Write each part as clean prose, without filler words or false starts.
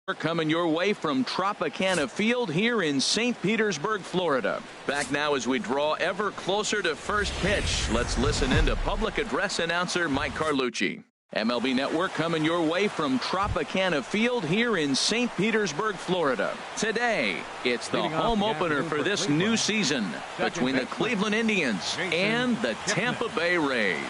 Coming your way from Tropicana Field here in St. Petersburg, Florida. Back now as we draw ever closer to first pitch. Let's listen in to public address announcer Mike Carlucci. MLB Network coming your way from Tropicana Field here in St. Petersburg, Florida. Today, it's the home opener for this new season between the Cleveland Indians and the Tampa Bay Rays.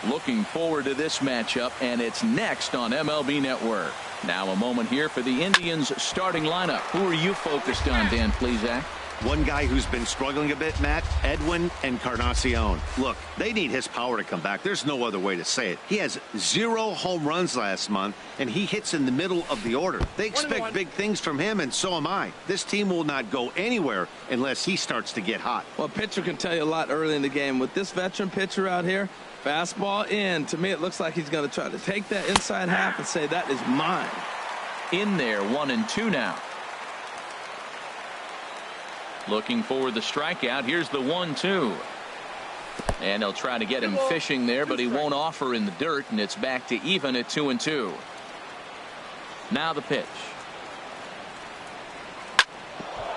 Looking forward to this matchup, and it's next on MLB Network. Now a moment here for the Indians starting lineup. Who are you focused on, Dan Plesac? One guy who's been struggling a bit, Matt, Edwin Encarnacion. Look, they need his power to come back. There's no other way to say it. He has 0 home runs last month, and he hits in the middle of the order. They expect big things from him, and so am I. This team will not go anywhere unless he starts to get hot. Well, a pitcher can tell you a lot early in the game. With this veteran pitcher out here, fastball in. To me, it looks like he's going to try to take that inside half and say, that is mine. In there, 1-2 now. Looking for the strikeout. Here's the 1-2. And they'll try to get him fishing there, but he won't offer in the dirt, and it's back to even at 2-2. Now the pitch.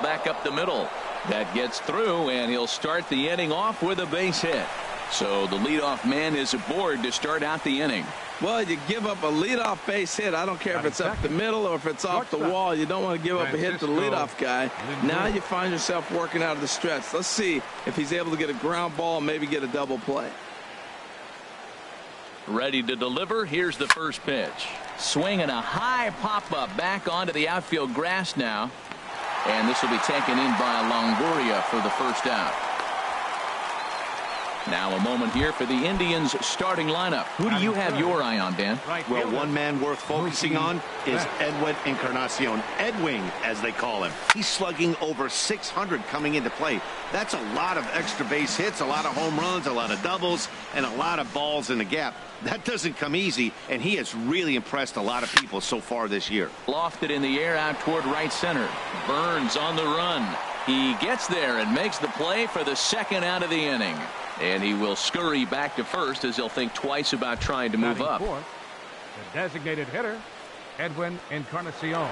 Back up the middle. That gets through, and he'll start the inning off with a base hit. So the leadoff man is aboard to start out the inning. Well, you give up a leadoff base hit. I don't care if it's up the middle or if it's off the wall. You don't want to give up a hit to the leadoff guy. Now you find yourself working out of the stretch. Let's see if he's able to get a ground ball and maybe get a double play. Ready to deliver. Here's the first pitch. Swinging a high pop-up back onto the outfield grass now. And this will be taken in by Longoria for the first out. Now a moment here for the Indians starting lineup. Who do you have your eye on, Dan? Well, one man worth focusing on is Edwin Encarnacion. Edwing, as they call him. He's slugging over 600 coming into play. That's a lot of extra base hits, a lot of home runs, a lot of doubles, and a lot of balls in the gap. That doesn't come easy, and he has really impressed a lot of people so far this year. Lofted in the air out toward right center. Burns on the run. He gets there and makes the play for the second out of the inning. And he will scurry back to first as he'll think twice about trying to move up. The designated hitter, Edwin Encarnacion.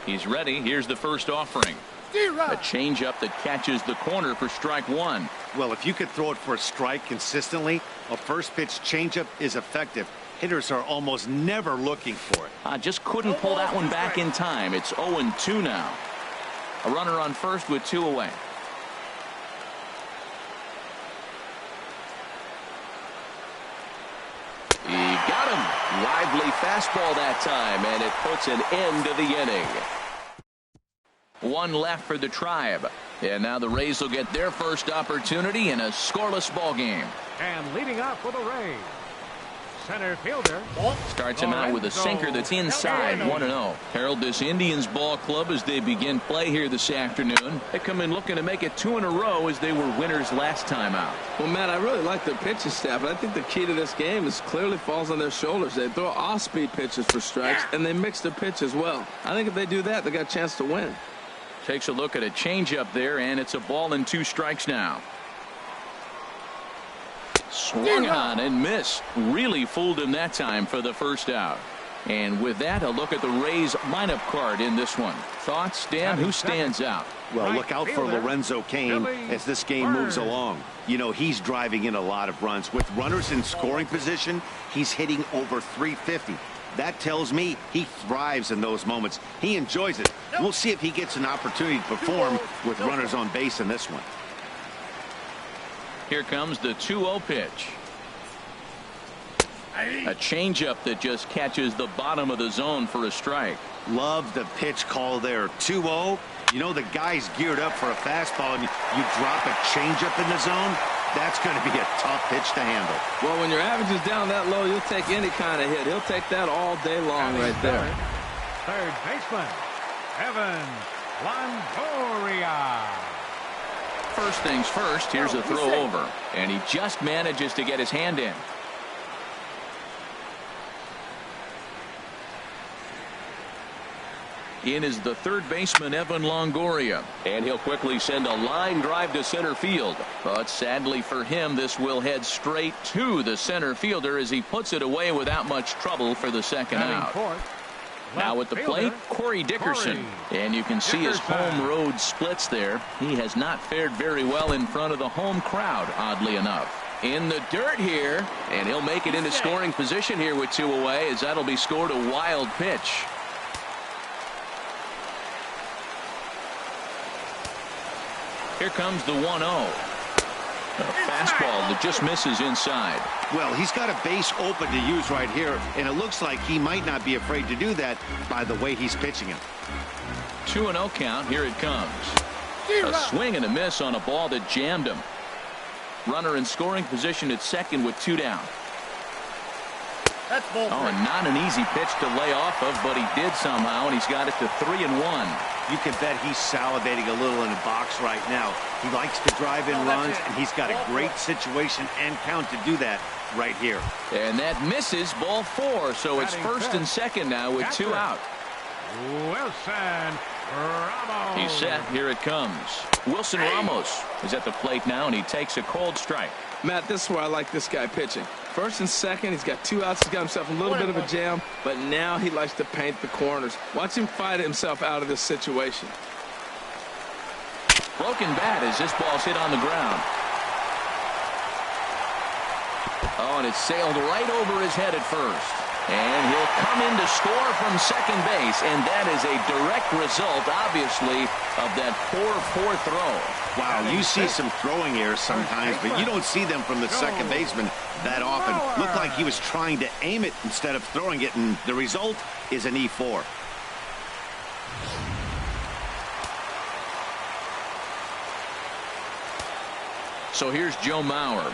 He's ready. Here's the first offering. A changeup that catches the corner for strike one. Well, if you could throw it for a strike consistently, a first pitch changeup is effective. Hitters are almost never looking for it. Just couldn't pull that one back in time. It's 0-2 now. A runner on first with 2 away. He got him. Lively fastball that time, and it puts an end to the inning. One left for the Tribe. And now the Rays will get their first opportunity in a scoreless ball game. And leading up for the Rays, center fielder starts him out with a sinker that's inside. 1-0. Harold, this Indians ball club, as they begin play here this afternoon, they come in looking to make it 2 in a row as they were winners last time out. Well, Matt, I really like their pitching staff, but I think the key to this game is clearly falls on their shoulders. They throw off-speed pitches for strikes, and they mix their pitch as well. I think if they do that, they got a chance to win. Takes a look at a changeup there, and it's a ball and 2 strikes now. Swung on and missed. Really fooled him that time for the first out. And with that, a look at the Rays lineup card in this one. Thoughts, Dan? Who stands out? Well, look out for Lorenzo Cain as this game moves along. You know, he's driving in a lot of runs. With runners in scoring position, he's hitting over 350. That tells me he thrives in those moments. He enjoys it. We'll see if he gets an opportunity to perform with runners on base in this one. Here comes the 2-0 pitch. A changeup that just catches the bottom of the zone for a strike. Love the pitch call there. 2-0. You know, the guy's geared up for a fastball, and you drop a changeup in the zone. That's going to be a tough pitch to handle. Well, when your average is down that low, you'll take any kind of hit. He'll take that all day long right there. Third baseman, Evan Longoria. First things first, here's a throw over, and he just manages to get his hand in. In is the third baseman, Evan Longoria. And he'll quickly send a line drive to center field. But sadly for him, this will head straight to the center fielder as he puts it away without much trouble for the second out. Now at the plate, Corey Dickerson. And you can see his home road splits there. He has not fared very well in front of the home crowd, oddly enough. In the dirt here, and he'll make it into scoring position here with 2 away, as that'll be scored a wild pitch. Here comes the 1-0. A fastball that just misses inside. Well, he's got a base open to use right here, and it looks like he might not be afraid to do that by the way he's pitching him. 2-0 count. Here it comes. A swing and a miss on a ball that jammed him. Runner in scoring position at second with 2 down. Oh, and not an easy pitch to lay off of, but he did somehow, and he's got it to 3-1. You can bet he's salivating a little in the box right now. He likes to drive in runs, and he's got a great situation and count to do that right here. And that misses, ball 4, so it's first and second now with 2 out. Wilson Ramos. He's set. Here it comes. Wilson Ramos is at the plate now, and he takes a cold strike. Matt, this is where I like this guy pitching. First and second, he's got 2 outs. He's got himself a little bit of a jam, but now he likes to paint the corners. Watch him fight himself out of this situation. Broken bat as this ball's hit on the ground. Oh, and it sailed right over his head at first. And he'll come in to score from second base, and that is a direct result, obviously, of that poor fourth throw. Wow, you see some throwing errors sometimes, but you don't see them from the second baseman that often. Looked like he was trying to aim it instead of throwing it, and the result is an E4. So here's Joe Mauer.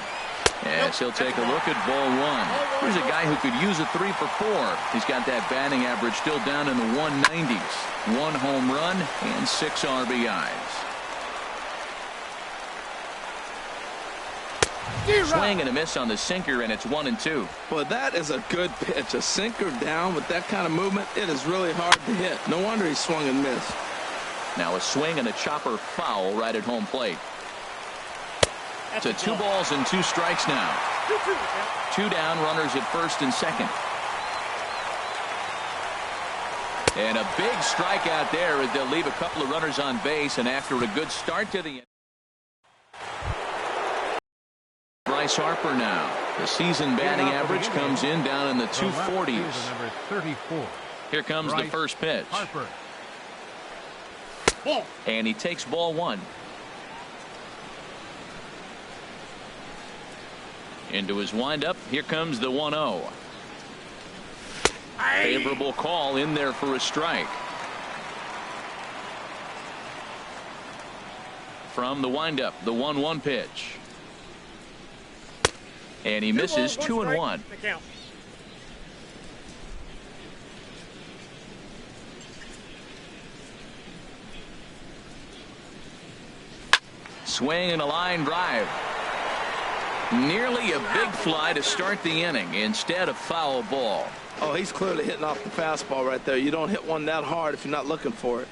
As he'll take a look at ball 1. Here's a guy who could use a 3 for 4. He's got that batting average still down in the 190s. 1 home run and 6 RBIs. Swing and a miss on the sinker, and it's 1-2. Well, that is a good pitch. A sinker down with that kind of movement, it is really hard to hit. No wonder he swung and missed. Now a swing and a chopper foul right at home plate. To 2 balls and 2 strikes now. 2 down, runners at first and second. And a big strikeout there as they'll leave a couple of runners on base, and after a good start to the end. Bryce Harper now. The season batting average comes in down in the 240s. Here comes the first pitch. And he takes ball 1. Into his windup. Here comes the 1-0. Favorable call in there for a strike. From the windup, the 1-1 pitch. And he misses 2-1. Swing and a line drive. Nearly a big fly to start the inning. Instead, a foul ball. Oh, he's clearly hitting off the fastball right there. You don't hit one that hard if you're not looking for it.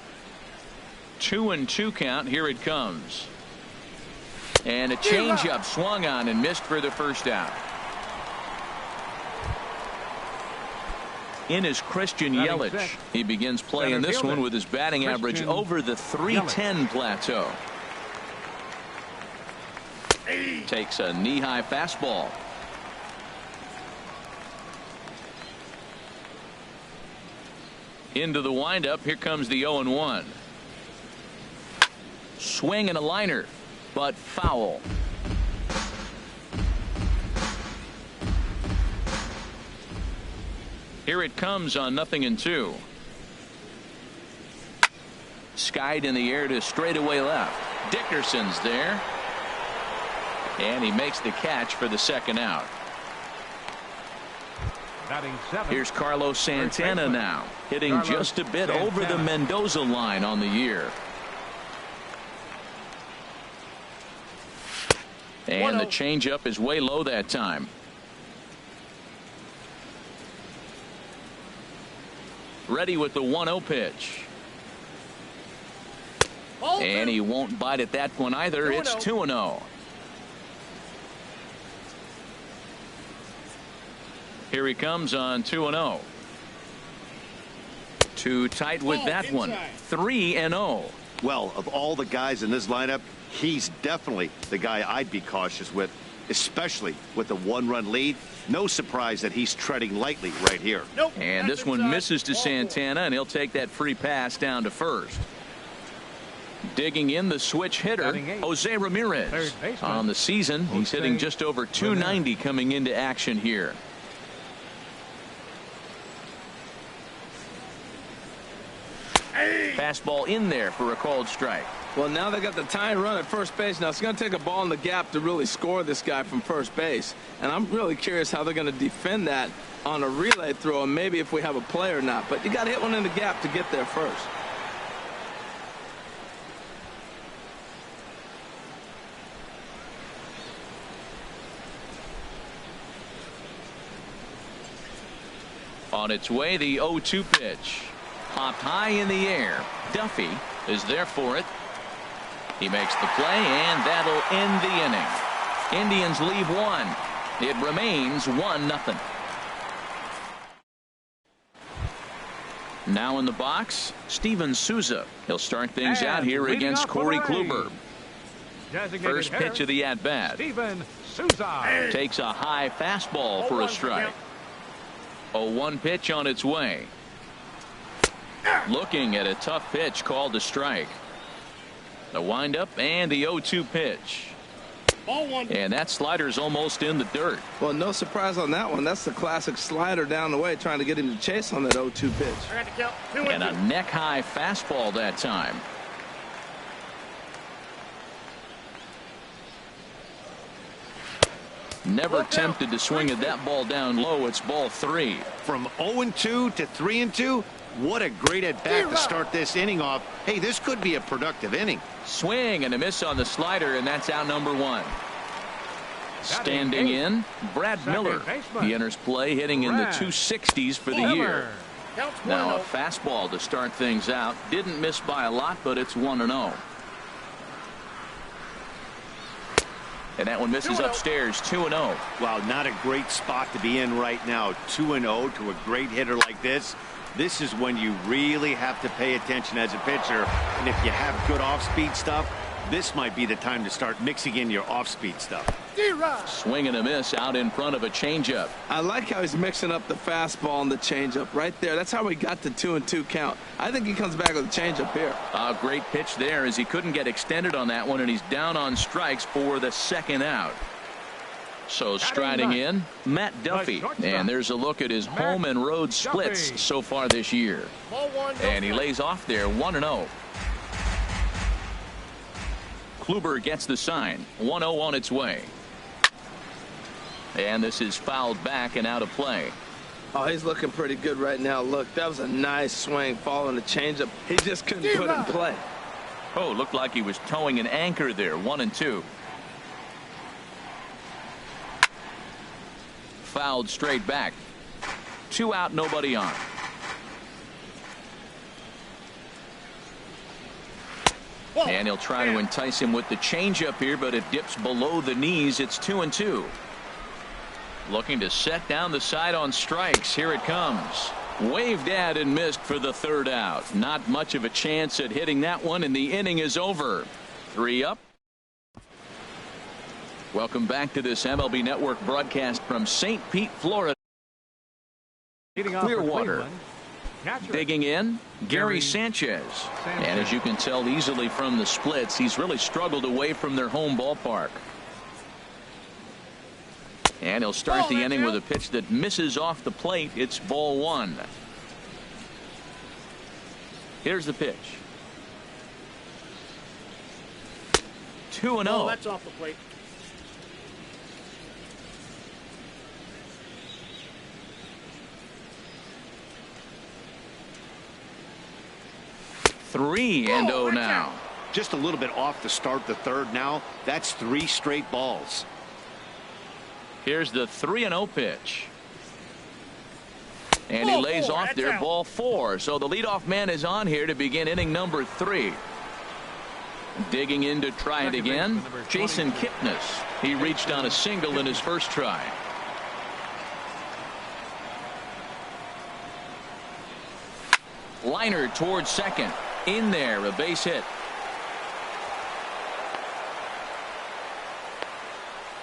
2-2 count. Here it comes. And a changeup swung on and missed for the first out. In is Christian Yelich. He begins playing this one with his batting average over the 310 plateau. Takes a knee-high fastball. Into the windup. Here comes the 0-1. Swing and a liner, but foul. Here it comes on 0-2. Skied in the air to straightaway left. Dickerson's there. And he makes the catch for the second out. Here's Carlos Santana now, hitting just a bit over the Mendoza line on the year. And the changeup is way low that time. Ready with the 1-0 pitch. And he won't bite at that one either. It's 2-0. Here he comes on 2-0. Too tight with that one. 3-0. Well, of all the guys in this lineup, he's definitely the guy I'd be cautious with, especially with a one-run lead. No surprise that he's treading lightly right here. And this one misses to Santana, and he'll take that free pass down to first. Digging in the switch hitter, Jose Ramirez. On the season, he's hitting just over 290 coming into action here. Fastball in there for a called strike. Well, now they got the tying run at first base. Now it's going to take a ball in the gap to really score this guy from first base. And I'm really curious how they're going to defend that on a relay throw, and maybe if we have a play or not. But you got to hit one in the gap to get there first. On its way, the 0-2 pitch. Popped high in the air. Duffy is there for it. He makes the play, and that'll end the inning. Indians leave one. It remains 1-0. Now in the box, Steven Souza. He'll start things out here against Corey Kluber. First pitch of the at-bat. Steven Souza Takes a high fastball for a strike. 0-1 pitch on its way. Looking at a tough pitch called a strike. The windup and the 0-2 pitch. And that slider's almost in the dirt. Well, no surprise on that one. That's the classic slider down the way, trying to get him to chase on that 0-2 pitch. And a neck-high fastball that time. Never tempted to swing at that ball down low. It's ball 3. From 0-2 to 3-2. What a great at-bat to start this inning off. Hey, this could be a productive inning. Swing and a miss on the slider, and that's out number 1. Standing in, Brad Miller. He enters play hitting in the 260s for the year. Now a fastball to start things out. Didn't miss by a lot, but it's 1-0. And that one misses upstairs. 2-0. Wow, not a great spot to be in right now. 2-0 to a great hitter like this. This is when you really have to pay attention as a pitcher. And if you have good off-speed stuff, this might be the time to start mixing in your off-speed stuff. Swing and a miss out in front of a changeup. I like how he's mixing up the fastball and the changeup right there. That's how we got the 2-2 count. I think he comes back with a changeup here. A great pitch there as he couldn't get extended on that one, and he's down on strikes for the second out. So striding in, Matt Duffy. And there's a look at his home and road splits so far this year. And he lays off there 1-0. Kluber gets the sign. 1-0 on its way. And this is fouled back and out of play. Oh, he's looking pretty good right now. Look, that was a nice swing following the changeup. He just couldn't put it in play. Oh, looked like he was towing an anchor there. 1-2. Fouled straight back. 2 out, nobody on. And he'll try to entice him with the changeup here, but it dips below the knees. It's 2-2. Looking to set down the side on strikes. Here it comes. Waved at and missed for the third out. Not much of a chance at hitting that one, and the inning is over. 3 up. Welcome back to this MLB Network broadcast from St. Pete, Florida. Clearwater. Digging in, Gary Sanchez. And as you can tell easily from the splits, he's really struggled away from their home ballpark. And he'll start the inning with a pitch that misses off the plate. It's ball 1. Here's the pitch. 2-0. Oh, that's off the plate. Three and 0 now. Just a little bit off to start the third now. That's 3 straight balls. Here's the 3-0 pitch. And he lays off there, ball 4. So the leadoff man is on here to begin inning number 3. Digging in to try it again, Jason Kipnis. He reached on a single in his first try. Liner towards second. In there, a base hit.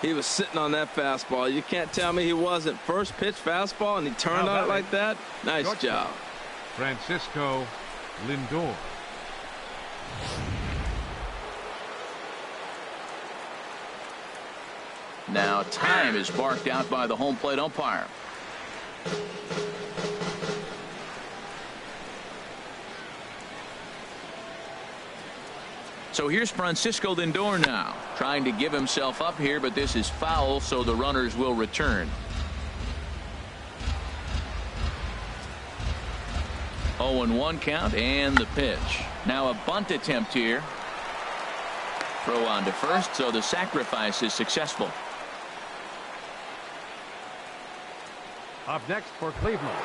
He was sitting on that fastball. You can't tell me he wasn't. First pitch fastball, and he turned on it like that. Nice job. Francisco Lindor. Now time is barked out by the home plate umpire. So here's Francisco Lindor now, trying to give himself up here, but this is foul, so the runners will return. 0-1 count, and the pitch. Now a bunt attempt here. Throw on to first, so the sacrifice is successful. Up next for Cleveland,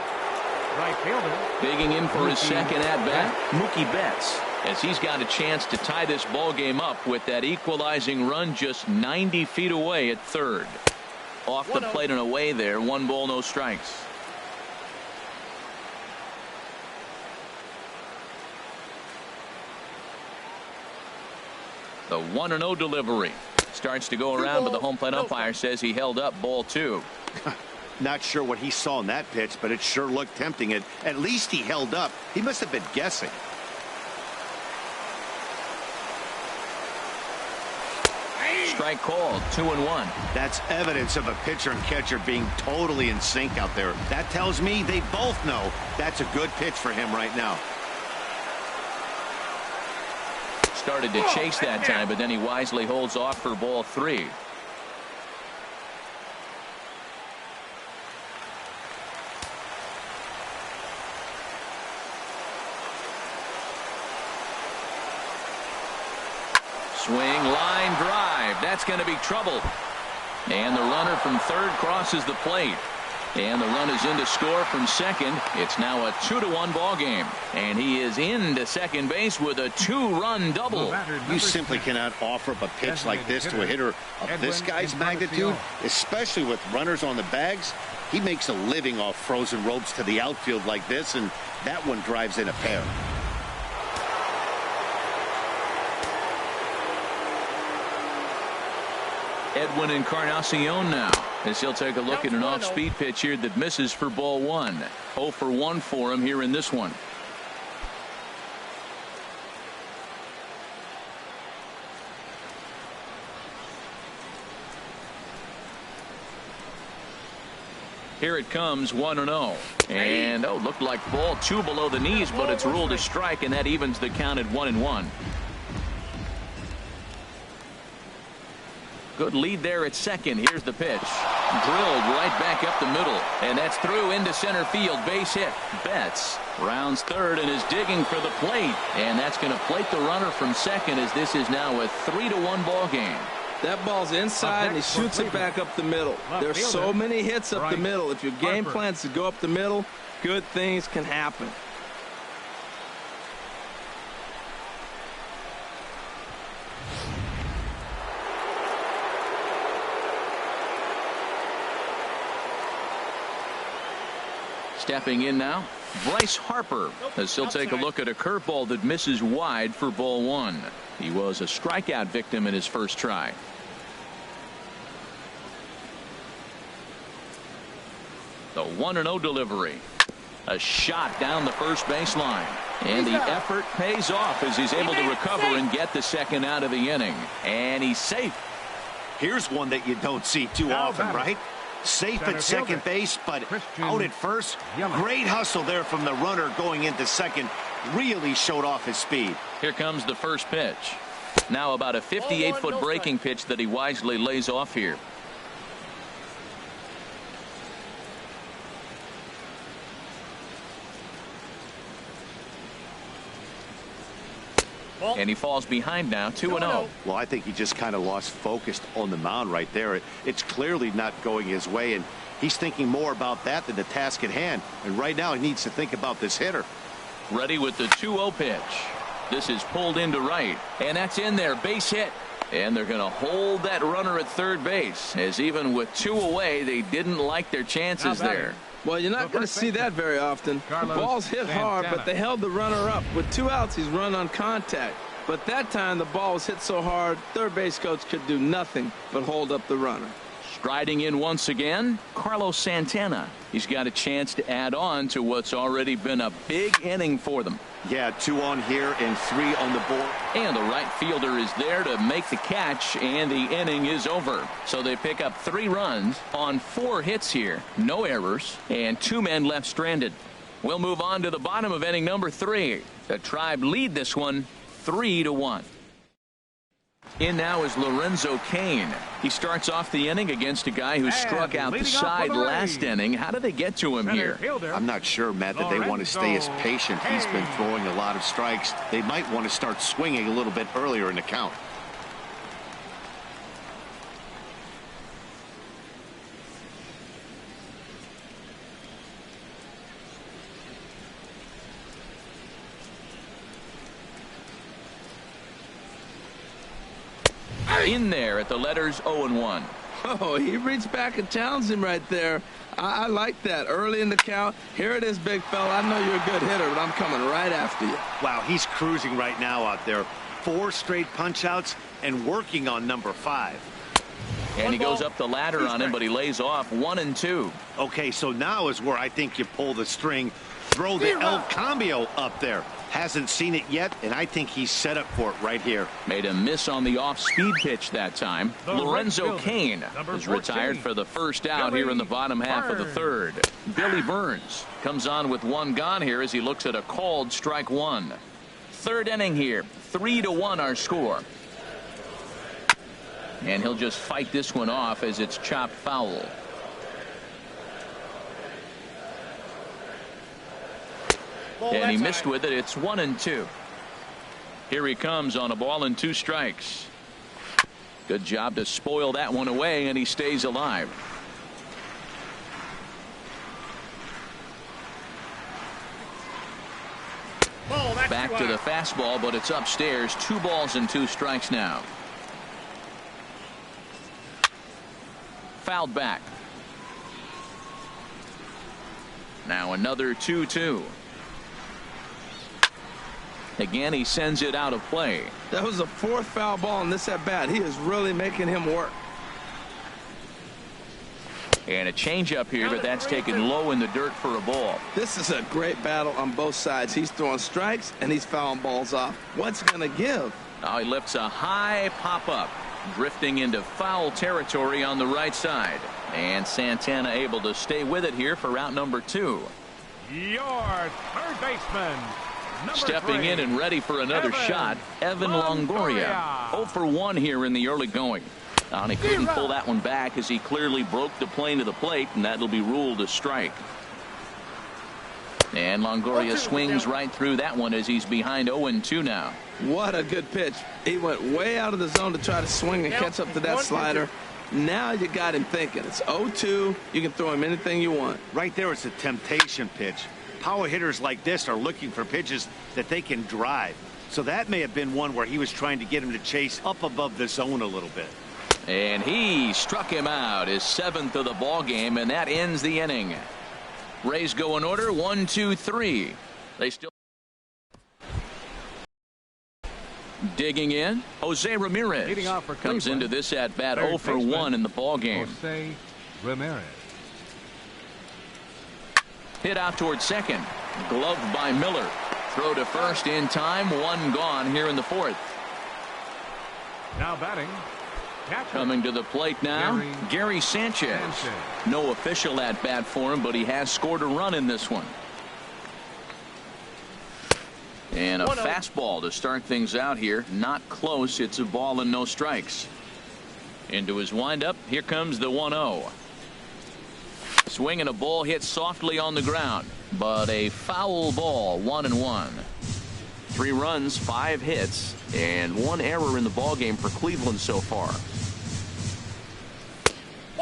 right fielder. Digging in for his second at-bat, Mookie Betts, as he's got a chance to tie this ball game up with that equalizing run just 90 feet away at third. Off the plate and away there, 1 ball, no strikes. The 1-0 delivery starts to go around, but the home plate umpire says he held up ball 2. Not sure what he saw in that pitch, but it sure looked tempting. At least he held up. He must have been guessing. Strike called, 2-1. That's evidence of a pitcher and catcher being totally in sync out there. That tells me they both know that's a good pitch for him right now. Started to chase that time, but then he wisely holds off for ball 3. Swing, line drive. That's going to be trouble. And the runner from third crosses the plate. And the run is in to score from second. It's now a 2-1 ball game. And he is into second base with a 2-run double. You simply cannot offer up a pitch like this to a hitter of this guy's magnitude, especially with runners on the bags. He makes a living off frozen ropes to the outfield like this, and that one drives in a pair. Edwin Encarnacion now, as he'll take a look at an off-speed pitch here that misses for ball 1. 0 for 1 for him here in this one. Here it comes, 1-0. And, looked like ball 2 below the knees, but it's ruled a strike, and that evens the count at 1-1. Good lead there at second. Here's the pitch. Drilled right back up the middle. And that's through into center field. Base hit. Betts rounds third and is digging for the plate. And that's going to plate the runner from second, as this is now a 3-1 ball game. That ball's inside, and he shoots it back up the middle. There's so many hits up the middle. If your game plan's to go up the middle, good things can happen. Stepping in now, Bryce Harper, as he'll take a look at a curveball that misses wide for ball 1. He was a strikeout victim in his first try. The 1-0 delivery. A shot down the first baseline. And the effort pays off as he's able to recover and get the second out of the inning. And he's safe. Here's one that you don't see too often, right? Safe at second base, but out at first. Great hustle there from the runner going into second. Really showed off his speed. Here comes the first pitch. Now about a 58-foot breaking pitch that he wisely lays off here. And he falls behind now, 2-0. Well, I think he just kind of lost focus on the mound right there. It's clearly not going his way, and he's thinking more about that than the task at hand. And right now he needs to think about this hitter. Ready with the 2-0 pitch. This is pulled into right, and that's in there. Base hit. And they're going to hold that runner at third base, as even with 2 away, they didn't like their chances there. Well, you're not going to see that very often. The ball's hit hard, but they held the runner up. With 2 outs, he's run on contact. But that time, the ball was hit so hard, third base coach could do nothing but hold up the runner. Striding in once again, Carlos Santana. He's got a chance to add on to what's already been a big inning for them. Yeah, 2 on here and 3 on the board. And the right fielder is there to make the catch, and the inning is over. So they pick up 3 runs on 4 hits here. No errors, and 2 men left stranded. We'll move on to the bottom of inning number 3. The Tribe lead this one 3-1. In now is Lorenzo Cain. He starts off the inning against a guy who struck out the side last inning. How did they get to him here? I'm not sure, Matt, that they want to stay as patient. He's been throwing a lot of strikes. They might want to start swinging a little bit earlier in the count. In there at the letters 0-1. Oh, he reached back and challenged him right there. I like that. Early in the count. Here it is, big fella. I know you're a good hitter, but I'm coming right after you. Wow, he's cruising right now out there. 4 straight punch-outs and working on number 5. And he goes up the ladder on him, but he lays off 1-2. Okay, so now is where I think you pull the string. Throw the El Cambio up there. Hasn't seen it yet, and I think he's set up for it right here. Made a miss on the off-speed pitch that time. Lorenzo Cain is retired for the first out here in the bottom half of the 3rd. Billy Burns comes on with 1 gone here as he looks at a called strike 1. 3rd inning here, 3-1 our score. And he'll just fight this one off as it's chopped foul. And he missed with it. It's 1-2. Here he comes on a ball and 2 strikes. Good job to spoil that one away, and he stays alive. Back to the fastball, but it's upstairs. 2 balls and 2 strikes now. Fouled back. Now another 2-2. Again, he sends it out of play. That was the 4th foul ball in this at bat. He is really making him work. And a changeup here, but that's taken low in the dirt for a ball. This is a great battle on both sides. He's throwing strikes and he's fouling balls off. What's going to give? Now he lifts a high pop-up, drifting into foul territory on the right side. And Santana able to stay with it here for out number 2. Your third baseman. Stepping in and ready for another shot, Evan Longoria. 0 for 1 here in the early going. And he couldn't pull that one back as he clearly broke the plane to the plate, and that'll be ruled a strike. And Longoria swings right through that one as he's behind 0-2 now. What a good pitch. He went way out of the zone to try to swing and catch up to that slider. Now you got him thinking. It's 0-2. You can throw him anything you want. Right there, it's a temptation pitch. Power hitters like this are looking for pitches that they can drive. So that may have been one where he was trying to get him to chase up above the zone a little bit. And he struck him out, his 7th of the ball game, and that ends the inning. Rays go in order 1, 2, 3. They still digging in. Jose Ramirez comes into this at bat 0 for 1 in the ball game. Jose Ramirez. Hit out towards second. Gloved by Miller. Throw to first in time. 1 gone here in the 4th. Now batting. Coming to the plate now, Gary Sanchez. No official at bat for him, but he has scored a run in this one. And a fastball to start things out here. Not close. It's a ball and no strikes. Into his windup. Here comes the 1-0. Swing and a ball hit softly on the ground, but a foul ball. 1-1. 3 runs, 5 hits, and 1 error in the ball game for Cleveland so far.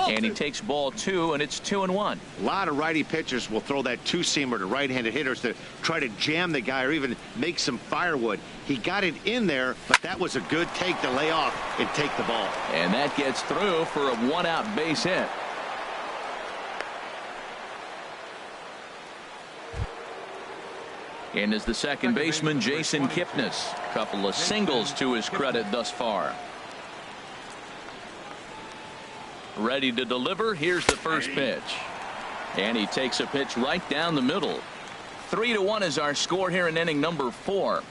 And he takes ball 2, and it's 2-1. A lot of righty pitchers will throw that two-seamer to right-handed hitters to try to jam the guy or even make some firewood. He got it in there, but that was a good take to lay off and take the ball. And that gets through for a 1-out base hit. And is the second baseman, Jason Kipnis. Couple of singles to his credit thus far. Ready to deliver. Here's the first pitch. And he takes a pitch right down the middle. 3-1 is our score here in inning number 4.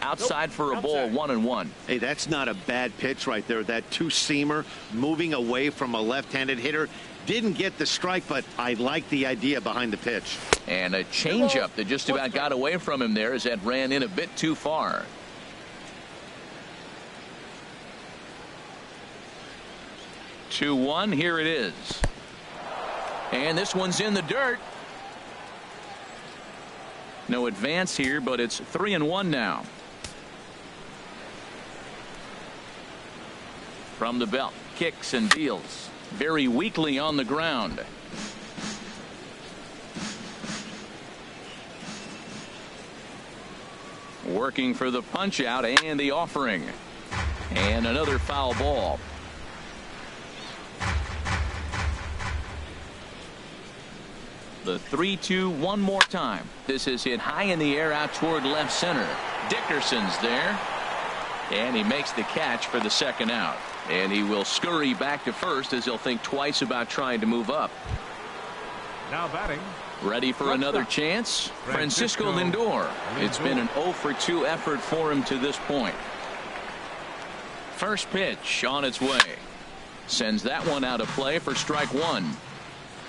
Outside for a ball, 1-1. Hey, that's not a bad pitch right there. That two-seamer moving away from a left-handed hitter. Didn't get the strike, but I like the idea behind the pitch. And a changeup that just about got away from him there as that ran in a bit too far. Two 2-1. Here it is. And this one's in the dirt. No advance here, but it's 3-1 now. From the belt, kicks and deals. Very weakly on the ground. Working for the punch out and the offering. And another foul ball. The 3-2 one more time. This is hit high in the air out toward left center. Dickerson's there. And he makes the catch for the second out. And he will scurry back to first as he'll think twice about trying to move up. Now batting. Ready for another chance. Francisco Lindor. It's been an 0-for-2 effort for him to this point. First pitch on its way. Sends that one out of play for strike 1.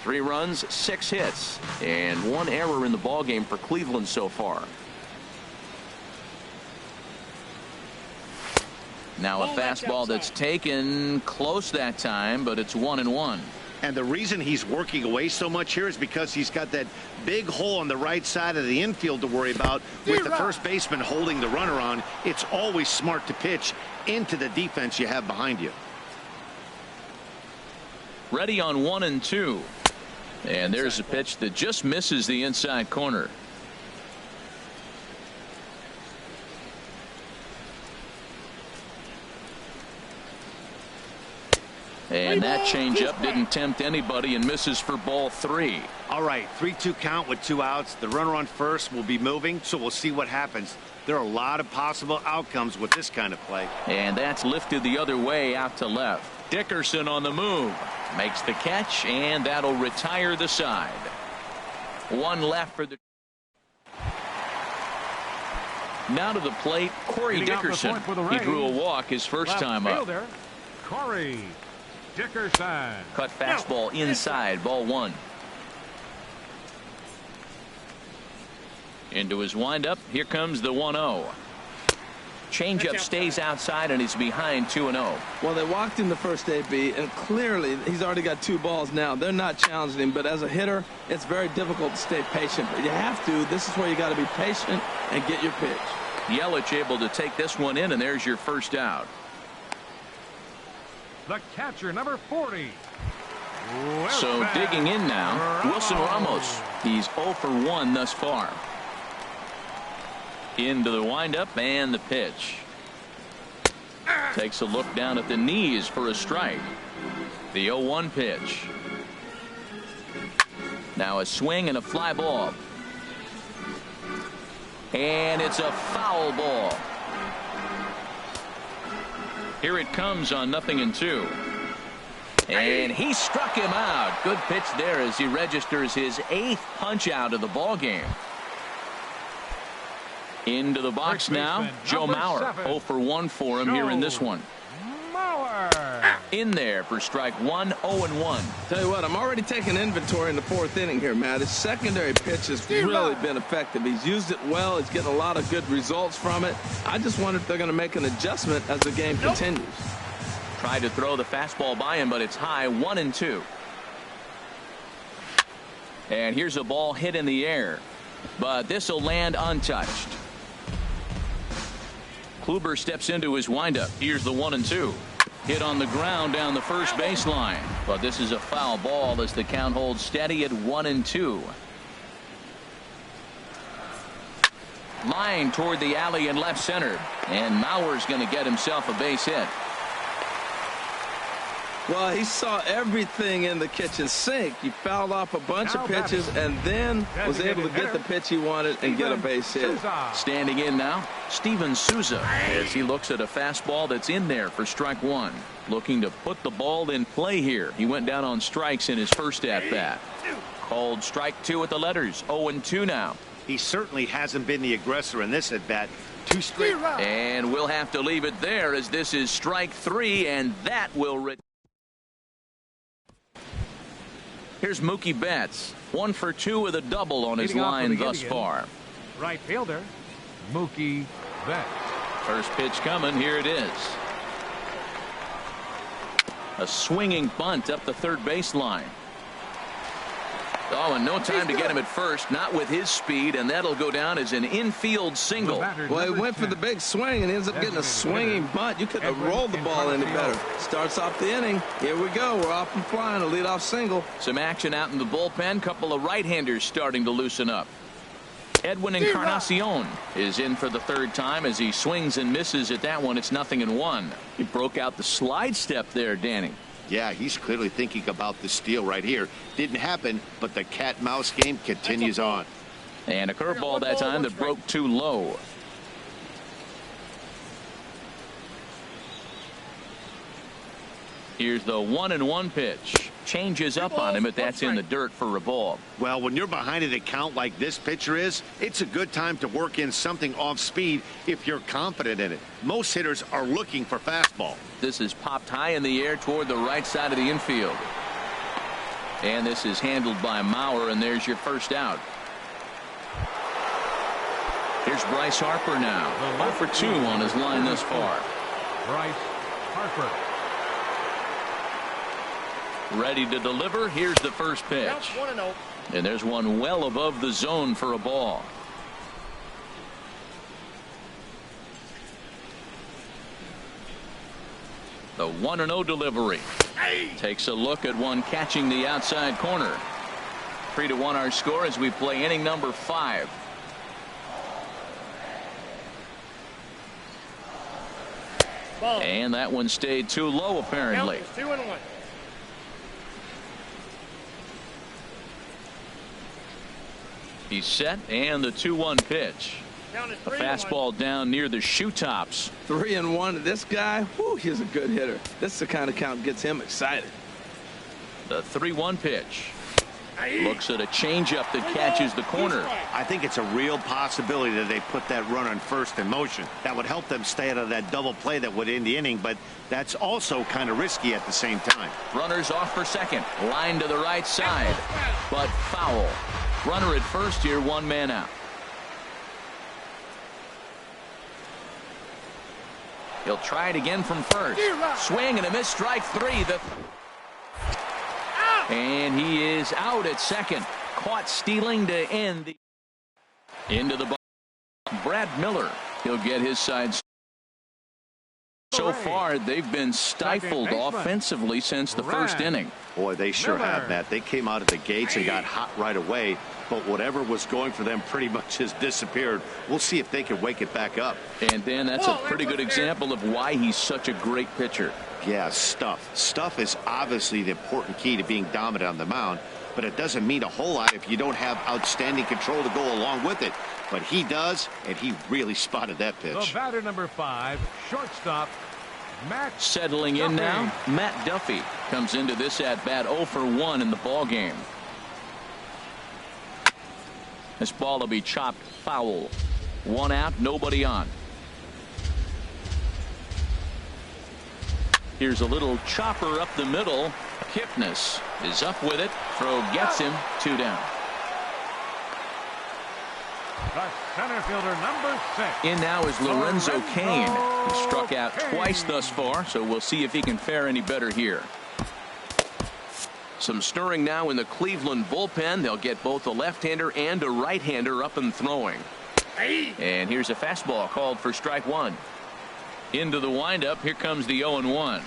3 runs, 6 hits, and 1 error in the ballgame for Cleveland so far. Now a fastball that's taken close that time, but it's 1-1. And the reason he's working away so much here is because he's got that big hole on the right side of the infield to worry about. With the first baseman holding the runner on, it's always smart to pitch into the defense you have behind you. Ready on 1-2. And there's a pitch that just misses the inside corner. And that changeup didn't tempt anybody and misses for ball 3. All right, 3-2 count with 2 outs. The runner on first will be moving, so we'll see what happens. There are a lot of possible outcomes with this kind of play. And that's lifted the other way out to left. Dickerson on the move. Makes the catch, and that'll retire the side. 1 left for the. Now to the plate, Corey Dickerson. He drew a walk his first time up. Corey Dickerson. Cut fastball inside, ball 1. Into his windup. Here comes the 1-0. Changeup stays outside and he's behind 2-0. Well, they walked in the first AB, and clearly he's already got 2 balls now. They're not challenging him, but as a hitter, it's very difficult to stay patient. But you have to. This is where you got to be patient and get your pitch. Yelich able to take this one in, and there's your first out. The catcher, number 40. So digging in now, Wilson Ramos. He's 0 for 1 thus far. Into the windup and the pitch. Takes a look down at the knees for a strike. The 0-1 pitch. Now a swing and a fly ball. And it's a foul ball. Here it comes on 0-2. And he struck him out. Good pitch there as he registers his 8th punch out of the ball game. Into the box now, Joe Mauer. 0 for 1 for him here in this one. In there for strike 1, 0-1. Tell you what, I'm already taking inventory in the 4th inning here, Matt. His secondary pitch has really been effective. He's used it well. He's getting a lot of good results from it. I just wonder if they're going to make an adjustment as the game continues. Tried to throw the fastball by him, but it's high, 1-2. And here's a ball hit in the air, but this will land untouched. Kluber steps into his windup. Here's the 1-2. Hit on the ground down the first baseline. But this is a foul ball as the count holds steady at 1-2. Line toward the alley in left center. And Mauer's going to get himself a base hit. Well, he saw everything in the kitchen sink. He fouled off a bunch of pitches and then was able to get the pitch he wanted and get a base hit. Standing in now, Steven Souza, as he looks at a fastball that's in there for strike one. Looking to put the ball in play here. He went down on strikes in his first at-bat. Called strike two at the letters. 0-2 now. He certainly hasn't been the aggressor in this at-bat. 2 straight. And we'll have to leave it there as this is strike three, and that will... Here's Mookie Betts, 1 for 2 with a double on his line thus far. Right fielder, Mookie Betts. First pitch coming. Here it is. A swinging bunt up the third baseline. Oh, and no time to get him at first. Not with his speed, and that'll go down as an infield single. Well, he went for the big swing and ends up getting a swinging bunt. You couldn't have rolled the ball any better. Starts off the inning. Here we go. We're off and flying. A leadoff single. Some action out in the bullpen. Couple of right-handers starting to loosen up. Edwin Encarnacion is in for the third time as he swings and misses at that one. It's 0-1. He broke out the slide step there, Danny. Yeah, he's clearly thinking about the steal right here. Didn't happen, but the cat-mouse game continues on. And a curveball that time that broke too low. Here's the 1-1 pitch. Changes up on him, but that's in the dirt for a ball. Well, when you're behind an account like this pitcher is, it's a good time to work in something off speed if you're confident in it. Most hitters are looking for fastball. This is popped high in the air toward the right side of the infield. And this is handled by Mauer, and there's your first out. Here's Bryce Harper now. 0 for 2 on his line thus far. Bryce Harper. Ready to deliver. Here's the first pitch. And there's one well above the zone for a ball. The 1-0 delivery. Takes a look at one catching the outside corner. 3-1 our score as we play inning number 5. And that one stayed too low apparently. 2-1. He's set, and the 2-1 pitch. A fastball down near the shoe tops. 3-1. This guy, whew, he's a good hitter. This is the kind of count that gets him excited. The 3-1 pitch. Looks at a changeup that catches the corner. I think it's a real possibility that they put that runner on first in motion. That would help them stay out of that double play that would end the inning, but that's also kind of risky at the same time. Runners off for second. Line to the right side, but foul. Runner at first here, 1 man out. He'll try it again from first. Swing and a miss, strike 3. And he is out at second. Caught stealing to end the into the ball. Brad Miller. He'll get his side. So far, they've been stifled offensively since the first inning. Boy, they sure have, Matt. They came out of the gates and got hot right away, but whatever was going for them pretty much has disappeared. We'll see if they can wake it back up. And Dan, that's a pretty good example of why he's such a great pitcher. Yeah, stuff. Stuff is obviously the important key to being dominant on the mound, but it doesn't mean a whole lot if you don't have outstanding control to go along with it. But he does, and he really spotted that pitch. The batter number 5, shortstop, Matt Settling in now, Matt Duffy comes into this at bat 0 for 1 in the ball game. This ball will be chopped foul. 1 out, nobody on. Here's a little chopper up the middle. Kipnis is up with it. Throw gets him. 2 down. The center fielder number 6. In now is Lorenzo Cain. He struck out twice thus far, so we'll see if he can fare any better here. Some stirring now in the Cleveland bullpen. They'll get both a left-hander and a right-hander up and throwing. And here's a fastball called for strike 1. Into the windup. Here comes the 0-1.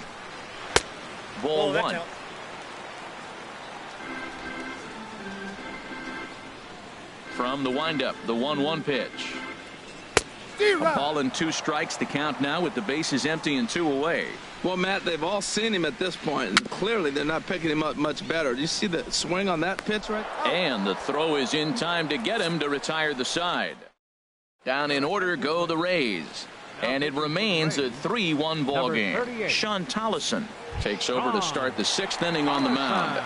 Ball one. From the windup, the 1-1 pitch. A ball and 2 strikes to count now with the bases empty and 2 away. Well, Matt, they've all seen him at this point, and clearly they're not picking him up much better. Do you see the swing on that pitch right? And the throw is in time to get him to retire the side. Down in order go the Rays. And it remains a 3-1 ball game. Sean Tollison takes over to start the 6th inning on the mound.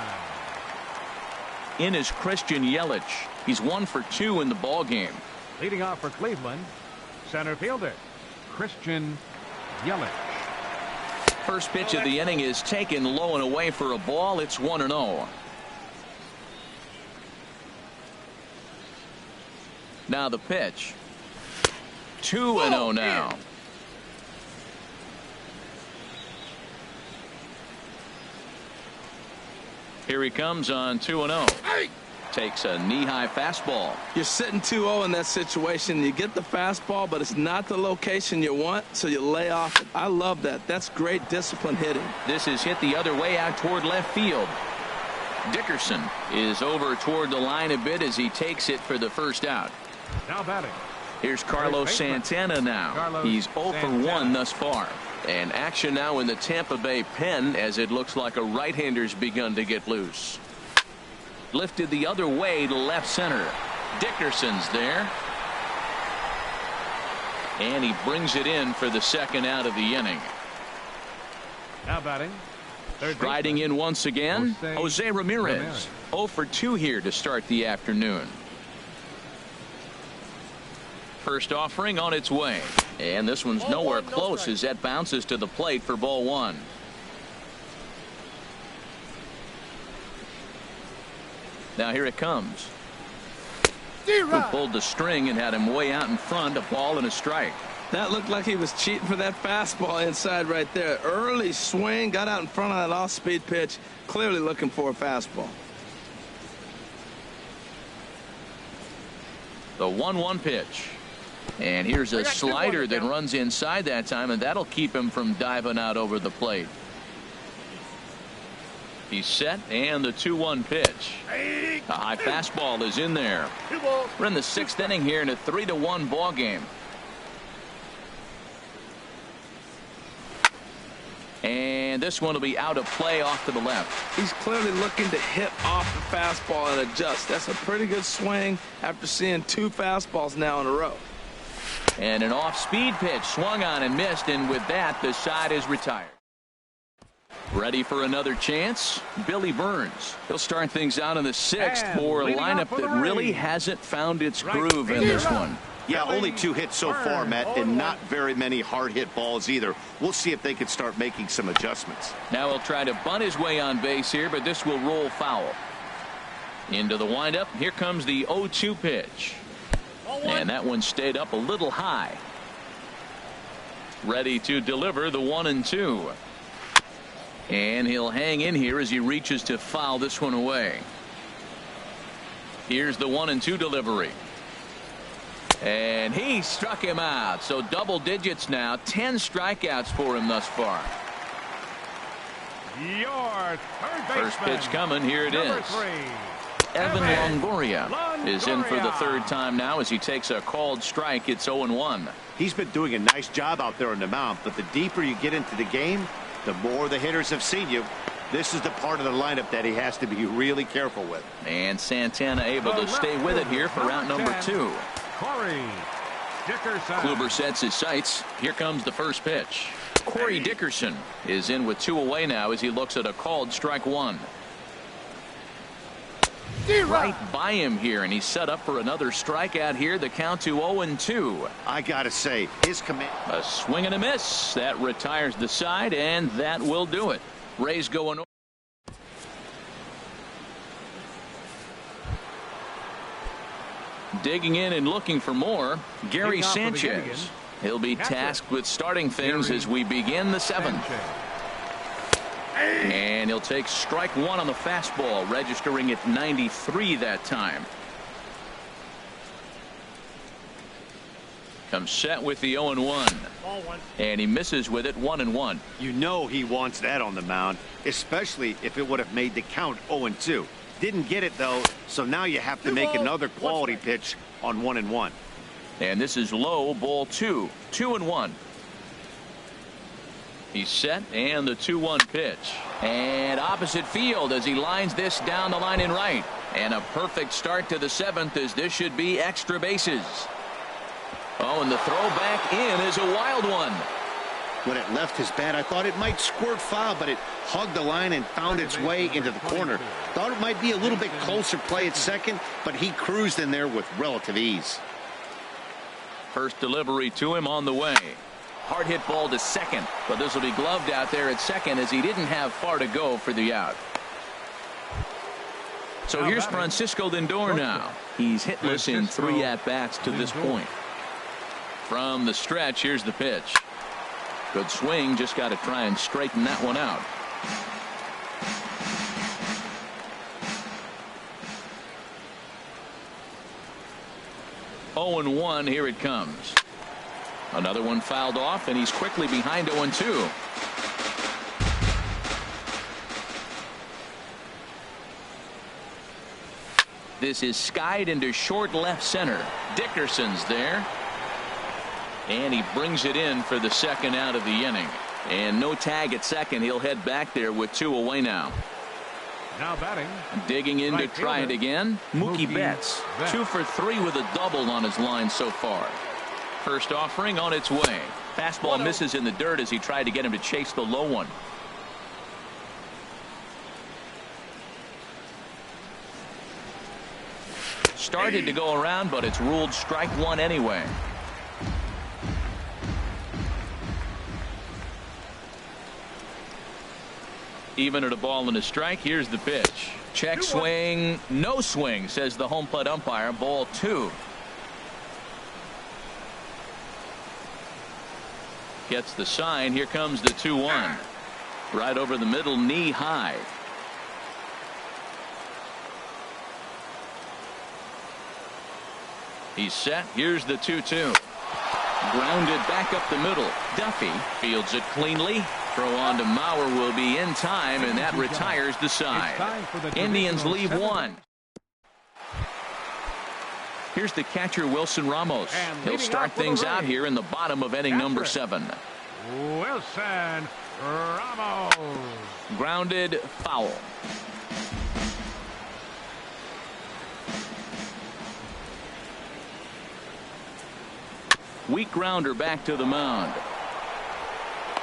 In is Christian Yelich. He's 1 for 2 in the ball game. Leading off for Cleveland, center fielder Christian Yelich. First pitch of the inning is taken low and away for a ball. It's 1-0. Now the pitch. 2-0 now. Here he comes on 2-0. Takes a knee-high fastball. You're sitting 2-0 in that situation. You get the fastball, but it's not the location you want, so you lay off it. I love that. That's great discipline hitting. This is hit the other way out toward left field. Dickerson is over toward the line a bit as he takes it for the first out. Now batting. Here's Carlos Santana now. He's 0 for 1 thus far. And action now in the Tampa Bay pen as it looks like a right-hander's begun to get loose. Lifted the other way to left center. Dickerson's there. And he brings it in for the 2nd out of the inning. Now batting. Striding in once again, Jose Ramirez. 0 for 2 here to start the afternoon. First offering on its way. And this one's nowhere close as that bounces to the plate for ball 1. Now here it comes. Who pulled the string and had him way out in front, a ball and a strike. That looked like he was cheating for that fastball inside right there. Early swing, got out in front of that off-speed pitch, clearly looking for a fastball. The 1-1 pitch. And here's a slider that runs inside that time, and that'll keep him from diving out over the plate. He's set, and the 2-1 pitch. A high fastball is in there. We're in the 6th inning here in a 3-1 ball game. And this one will be out of play off to the left. He's clearly looking to hit off the fastball and adjust. That's a pretty good swing after seeing 2 fastballs now in a row. And an off-speed pitch swung on and missed, and with that the side is retired. Ready for another chance? Billy Burns. He'll start things out in the 6th for a lineup that really hasn't found its groove in this one. Yeah, only 2 hits so far, Matt, and not very many hard hit balls either. We'll see if they can start making some adjustments. Now he'll try to bunt his way on base here, but this will roll foul. Into the windup. Here comes the 0-2 pitch. And that one stayed up a little high. Ready to deliver the 1-2. And he'll hang in here as he reaches to foul this one away. Here's the 1-2 delivery. And he struck him out. So double digits now. 10 strikeouts for him thus far. Your third baseman. First pitch coming. Here it is. 3. Evan Longoria is in for the 3rd time now as he takes a called strike. It's 0-1. He's been doing a nice job out there on the mound, but the deeper you get into the game, the more the hitters have seen you. This is the part of the lineup that he has to be really careful with. And Santana able to stay with it here for round number 2. Corey Dickerson. Kluber sets his sights. Here comes the first pitch. Corey Dickerson is in with 2 away now as he looks at a called strike 1. Right by him here, and he's set up for another strikeout here. The count to 0-2. I gotta say, his command. A swing and a miss. That retires the side, and that will do it. Rays going. Digging in and looking for more, Gary Sanchez. He'll be tasked with starting things as we begin the 7th. And he'll take strike 1 on the fastball, registering at 93 that time. Comes set with the 0-1. And he misses with it 1-1. You know he wants that on the mound, especially if it would have made the count 0-2. Didn't get it, though, so now you have to make another quality pitch on 1-1. And this is low, ball 2. 2-1. He's set, and the 2-1 pitch. And opposite field as he lines this down the line in right. And a perfect start to the 7th, as this should be extra bases. Oh, and the throw back in is a wild one. When it left his bat, I thought it might squirt foul, but it hugged the line and found its way into the corner. Thought it might be a little bit closer play at second, but he cruised in there with relative ease. First delivery to him on the way. Hard hit ball to second, but this will be gloved out there at second as he didn't have far to go for the out. So here's Francisco Lindor now. He's hitless in 3 at-bats to this point. From the stretch, here's the pitch. Good swing, just got to try and straighten that one out. Oh, 0-1, here it comes. Another one fouled off, and he's quickly behind 0-2. This is skied into short left center. Dickerson's there. And he brings it in for the second out of the inning. And no tag at second. He'll head back there with 2 away now. Now batting. Digging in to try it again. Mookie Betts. 2 for 3 with a double on his line so far. First offering on its way. Fastball misses in the dirt as he tried to get him to chase the low one. Started to go around, but it's ruled strike 1 anyway. Even at a ball and a strike, here's the pitch. Check swing, no swing, says the home plate umpire. Ball 2. Gets the sign. Here comes the 2-1. Right over the middle, knee high. He's set. Here's the 2-2. Grounded back up the middle. Duffy fields it cleanly. Throw on to Mauer will be in time, and that retires the side. Indians leave 1. Here's the catcher, Wilson Ramos. He'll start things out here in the bottom of inning number 7. Wilson Ramos. Grounded, foul. Weak grounder back to the mound.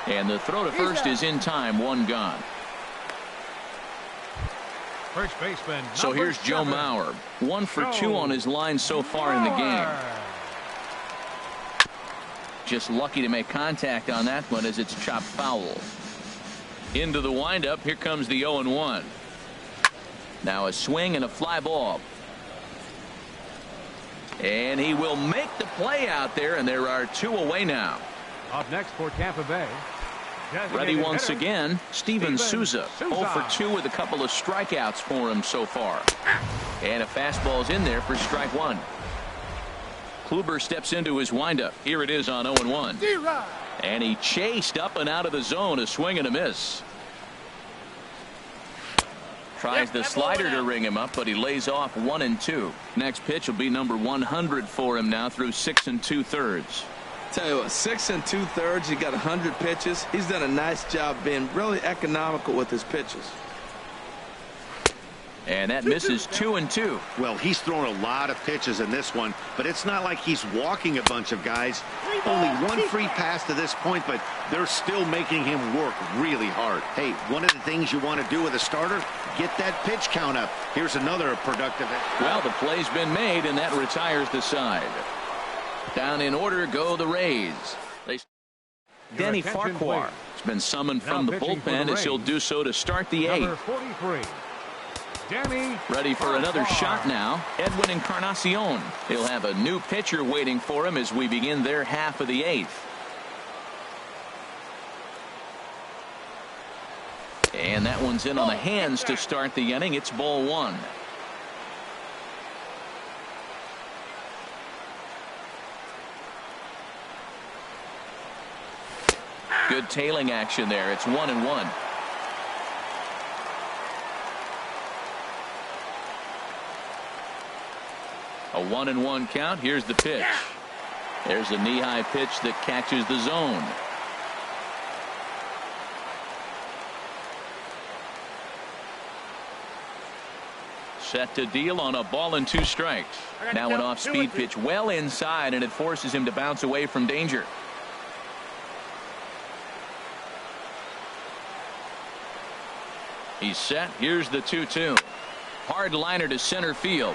And the throw to first is in time. 1 gone. First baseman. So here's Joe Mauer. 1 for 2 on his line so far in the game. Just lucky to make contact on that one as it's chopped foul. Into the windup. Here comes the 0-1. Now a swing and a fly ball. And he will make the play out there, and there are 2 away now. Up next for Tampa Bay. Ready once again, Steven Souza. 0 for 2 with a couple of strikeouts for him so far. And a fastball's in there for strike 1. Kluber steps into his windup. Here it is on 0-1. And he chased up and out of the zone. A swing and a miss. Tries the slider to ring him up, but he lays off 1-2. Next pitch will be number 100 for him now through 6 2/3. Tell you what, 6 2/3. He got 100 pitches. He's done a nice job being really economical with his pitches. And that misses 2-2. Well, he's thrown a lot of pitches in this one, but it's not like he's walking a bunch of guys. Only 1 free pass to this point, but they're still making him work really hard. Hey, one of the things you want to do with a starter, get that pitch count up. Here's another productive. Well, the play's been made, and that retires the side. Down in order go the Rays. Denny Farquhar has been summoned from the bullpen as he'll do so to start the 8th. Number 43. Danny ready for another shot now. Edwin Encarnacion. He'll have a new pitcher waiting for him as we begin their half of the 8th. And that one's in on the hands to start the inning. It's ball 1. good tailing action there. It's 1-1. A 1-1 count. Here's the pitch. There's a knee-high pitch that catches the zone. Set to deal on a ball and 2 strikes. Now an off-speed pitch well inside, and it forces him to bounce away from danger. He's set. Here's the 2-2. Hard liner to center field.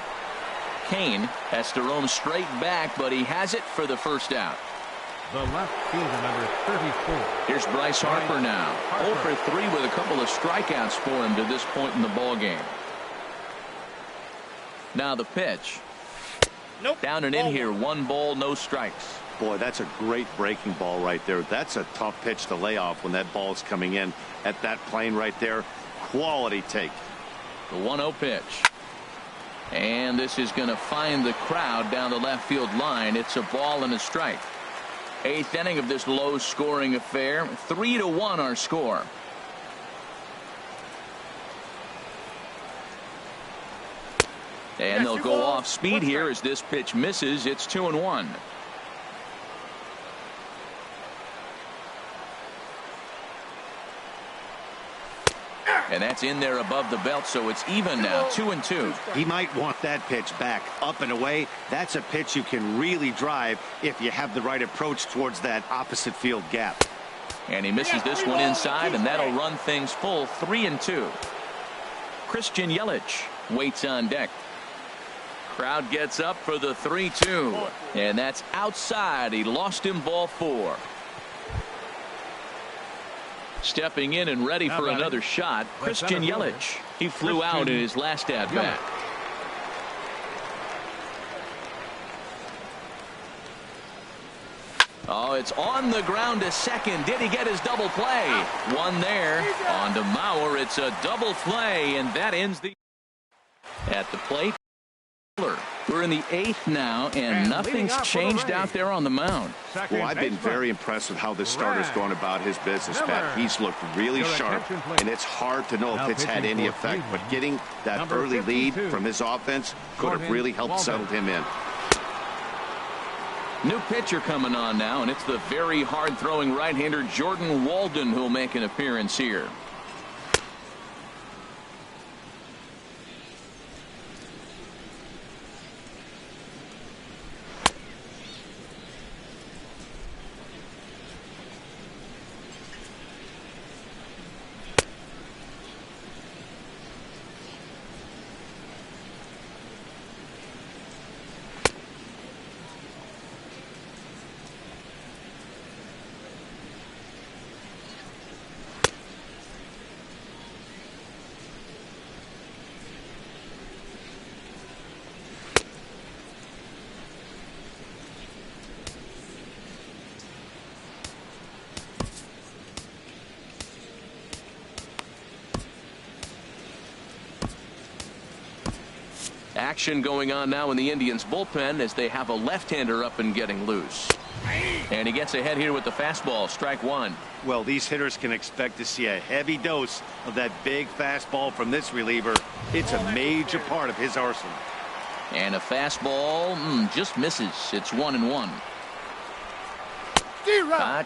Kane has to roam straight back, but he has it for the first out. The left fielder, number 34. Here's Bryce Harper now. 0 for 3 with a couple of strikeouts for him to this point in the ball game. Now the pitch. Down and in here. 1 ball, no strikes. Boy, that's a great breaking ball right there. That's a tough pitch to lay off when that ball's coming in at that plane right there. Quality take. The 1-0 pitch. And this is going to find the crowd down the left field line. It's a ball and a strike. 8th inning of this low scoring affair. 3-1 our score. And they'll go off speed here as this pitch misses. It's 2-1. And that's in there above the belt, so it's even now. 2-2. He might want that pitch back up and away. That's a pitch you can really drive if you have the right approach towards that opposite field gap. And he misses this one inside, and that'll run things full. 3-2. Christian Yelich waits on deck. Crowd gets up for the 3-2, and that's outside. He lost him, ball 4. Stepping in and ready for another shot, Christian Yelich. He flew out in his last at-bat. Oh, it's on the ground to second. Did he get his double play? One there. On to Mauer. It's a double play, and that ends the... At the plate. We're in the 8th now, and nothing's changed out there on the mound. Well, I've been very impressed with how this starter's going about his business, Pat. He's looked really sharp, and it's hard to know if it's had any effect. But getting that early lead from his offense could have really helped settle him in. New pitcher coming on now, and it's the very hard-throwing right-hander Jordan Walden who'll make an appearance here. Action going on now in the Indians bullpen as they have a left-hander up and getting loose. And he gets ahead here with the fastball. Strike 1. Well, these hitters can expect to see a heavy dose of that big fastball from this reliever. It's a major part of his arsenal. And a fastball just misses. It's 1-1.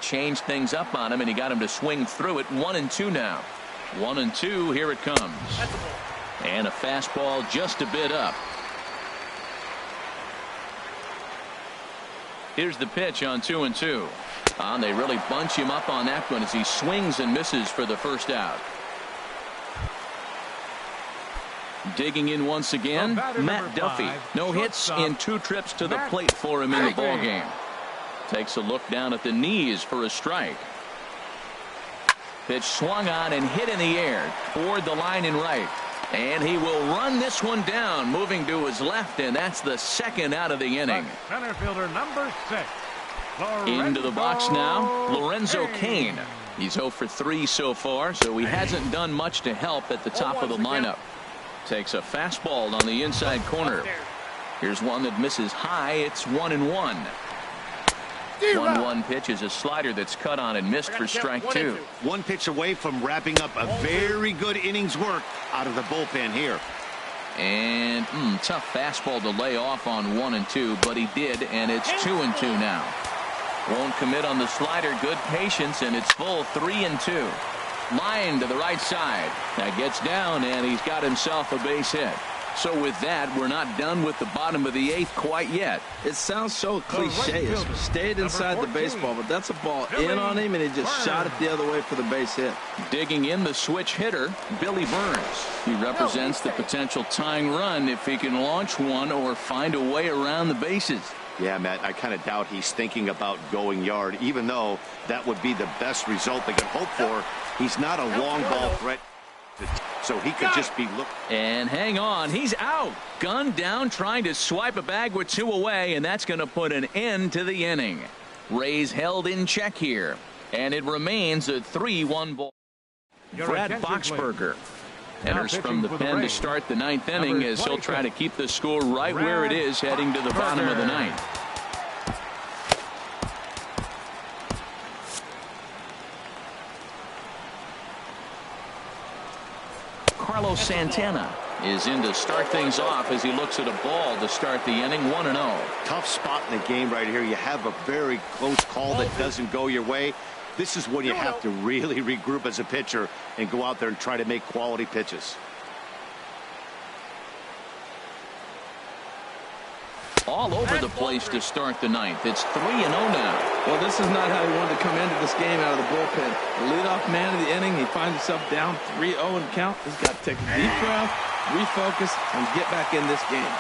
Changed things up on him, and he got him to swing through it. 1-2 now. 1-2. Here it comes. And a fastball just a bit up. Here's the pitch on 2-2. They really bunch him up on that one as he swings and misses for the first out. Digging in once again, Matt Duffy. No hits in 2 trips to the plate for him in the ballgame. Takes a look down at the knees for a strike. Pitch swung on and hit in the air toward the line and right. And he will run this one down, moving to his left, and that's the second out of the inning. Center fielder number 6. Into the box now, Lorenzo Cain. He's 0 for 3 so far, so he hasn't done much to help at the top of the lineup. Takes a fastball on the inside corner. Here's one that misses high. It's 1-1. 1-1 pitch is a slider that's cut on and missed for strike 2. One pitch away from wrapping up a very good innings work out of the bullpen here. And tough fastball to lay off on 1 and 2, but he did, and it's 2 and 2 now. Won't commit on the slider. Good patience, and it's full 3 and 2. Line to the right side. That gets down, and he's got himself a base hit. So with that, we're not done with the bottom of the 8th quite yet. It sounds so cliche. It stayed inside the baseball, but that's a ball in on him, and he just shot it the other way for the base hit. Digging in, the switch hitter, Billy Burns. He represents the potential tying run if he can launch one or find a way around the bases. Yeah, Matt, I kind of doubt he's thinking about going yard, even though that would be the best result they could hope for. He's not a long ball threat, so he could just be looking. And hang on, he's out. Gun down, trying to swipe a bag with 2 away, and that's going to put an end to the inning. Rays held in check here, and it remains a 3-1 ball. Brad Boxberger enters from the pen to start the 9th inning as he'll try to keep the score right where it is heading to the bottom of the 9th. Carlos Santana is in to start things off as he looks at a ball to start the inning. 1-0. Tough spot in the game right here. You have a very close call that doesn't go your way. This is when you have to really regroup as a pitcher and go out there and try to make quality pitches. All over the place to start the 9th. It's 3-0 now. Well, this is not how he wanted to come into this game out of the bullpen. The leadoff man of the inning, he finds himself down 3-0 in count. He's got to take a deep breath, refocus, and get back in this game.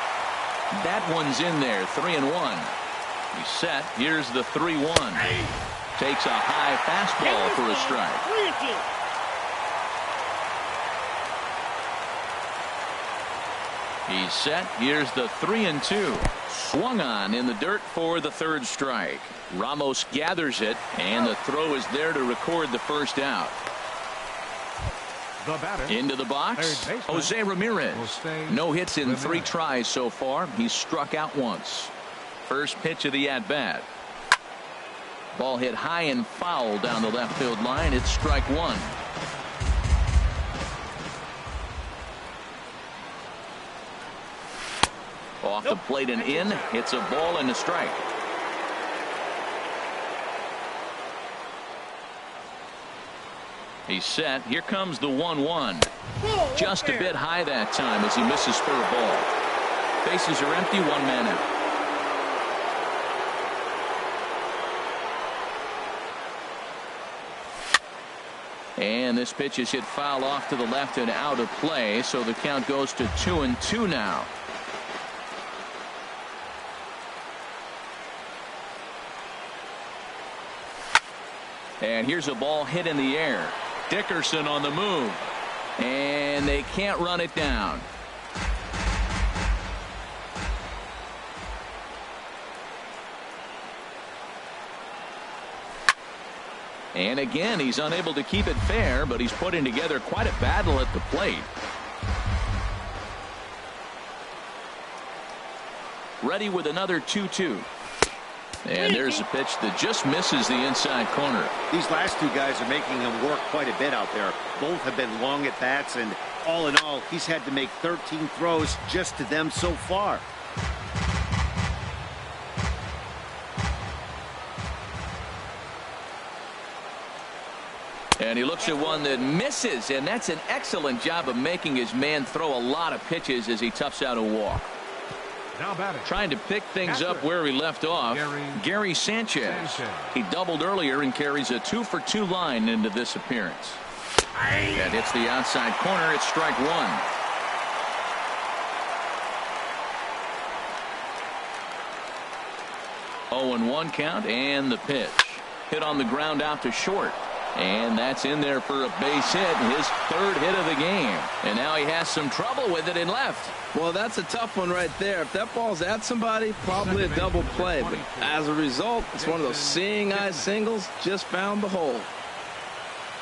That one's in there. 3-1. He's set. Here's the 3-1. Takes a high fastball for a strike. He's set. Here's the 3-2. Swung on in the dirt for the 3rd strike. Ramos gathers it, and the throw is there to record the first out. Into the box, Jose Ramirez. No hits in 3 tries so far. He's struck out once. First pitch of the at-bat. Ball hit high and foul down the left field line. It's strike 1. Off the plate and in. It's a ball and a strike. He's set. Here comes the 1-1. Just a bit high that time as he misses for a ball. Bases are empty. 1 man out. And this pitch is hit foul off to the left and out of play, so the count goes to 2-2 now. And here's a ball hit in the air. Dickerson on the move. And they can't run it down. And again, he's unable to keep it fair, but he's putting together quite a battle at the plate. Ready with another 2-2. And there's a pitch that just misses the inside corner. These last 2 guys are making him work quite a bit out there. Both have been long at bats, and all in all, he's had to make 13 throws just to them so far. And he looks at one that misses, and that's an excellent job of making his man throw a lot of pitches as he toughs out a walk. Now batting. Trying to pick things up where he left off. Gary Sanchez. He doubled earlier and carries a 2-for-2 line into this appearance. That hits the outside corner. It's strike 1. Oh, 0-1 count, and the pitch. Hit on the ground out to short. And that's in there for a base hit, his 3rd hit of the game. And now he has some trouble with it in left. Well, that's a tough one right there. If that ball's at somebody, probably a double play. But as a result, it's one of those seeing eye singles. Just found the hole.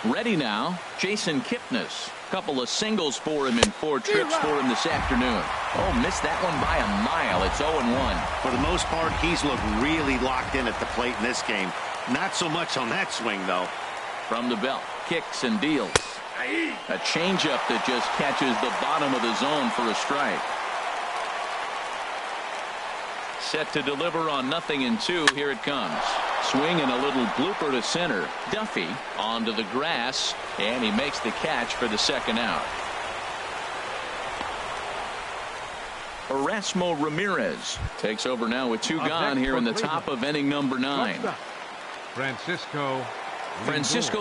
Ready now, Jason Kipnis. Couple of singles for him in 4 trips for him this afternoon. Oh, missed that one by a mile. It's 0-1. For the most part, he's looked really locked in at the plate in this game. Not so much on that swing, though. From the belt, kicks and deals. A changeup that just catches the bottom of the zone for a strike. Set to deliver on 0-2. Here it comes. Swing and a little blooper to center. Duffy onto the grass, and he makes the catch for the second out. Erasmo Ramirez takes over now with 2 gone here in the top of inning number 9. Francisco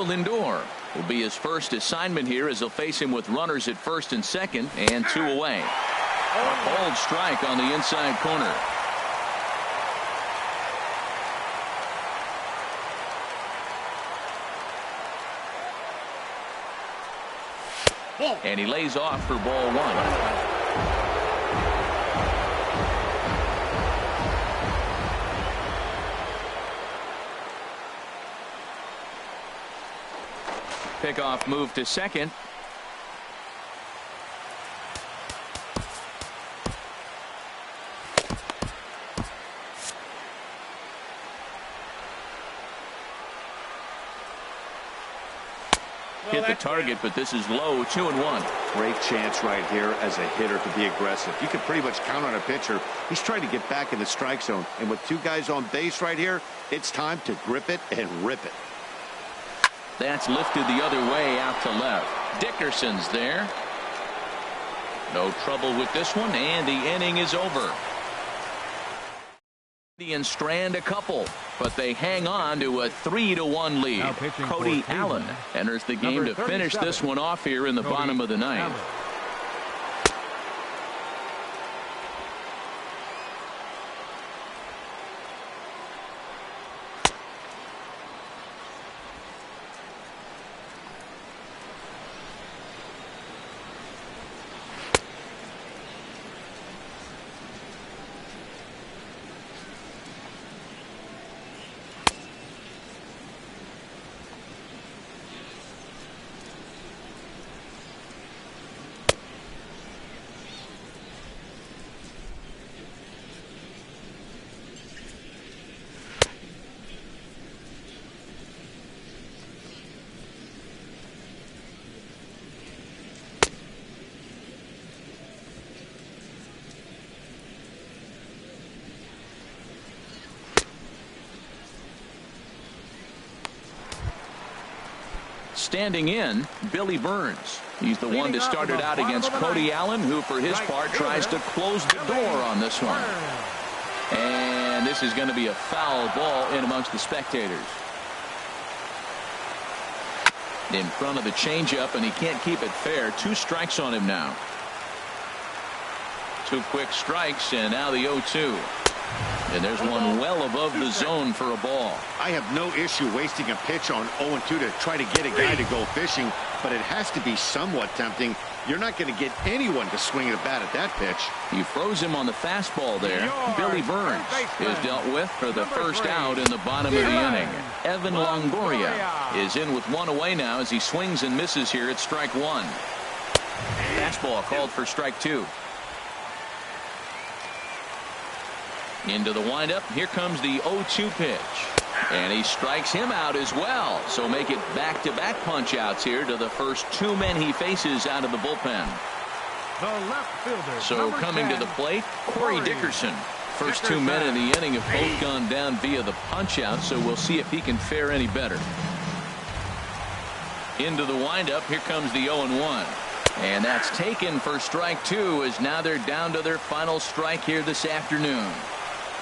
Lindor will be his first assignment here as he'll face him with runners at first and second and 2 away. A bold strike on the inside corner. And he lays off for ball 1. Pickoff move to second. Hit the target, but this is low. 2-1. Great chance right here as a hitter to be aggressive. You can pretty much count on a pitcher. He's trying to get back in the strike zone. And with 2 guys on base right here, it's time to grip it and rip it. That's lifted the other way out to left. Dickerson's there. No trouble with this one, and the inning is over. And strand a couple, but they hang on to a 3-1 lead. Cody Allen enters the game to finish this one off here in the bottom of the 9th. Standing in, Billy Burns. He's the one that started out against Cody Allen, who for his part tries to close the door on this one. And this is going to be a foul ball in amongst the spectators. In front of the changeup, and he can't keep it fair. 2 strikes on him now. 2 quick strikes, and now the 0-2. And there's one well above the zone for a ball. I have no issue wasting a pitch on 0-2 to try to get a guy to go fishing, but it has to be somewhat tempting. You're not going to get anyone to swing a bat at that pitch. You froze him on the fastball there. Billy Burns is dealt with for the first out in the bottom of the inning. Evan Longoria is in with 1 away now as he swings and misses here at strike 1. Fastball called for strike 2. Into the windup. Here comes the 0-2 pitch. And he strikes him out as well. So make it back-to-back punch-outs here to the first 2 men he faces out of the bullpen. The left fielder. So coming 10, to the plate, Corey Dickerson. First 2 men in the inning have both gone down via the punch-out, so we'll see if he can fare any better. Into the windup. Here comes the 0-1. And that's taken for strike 2 as now they're down to their final strike here this afternoon.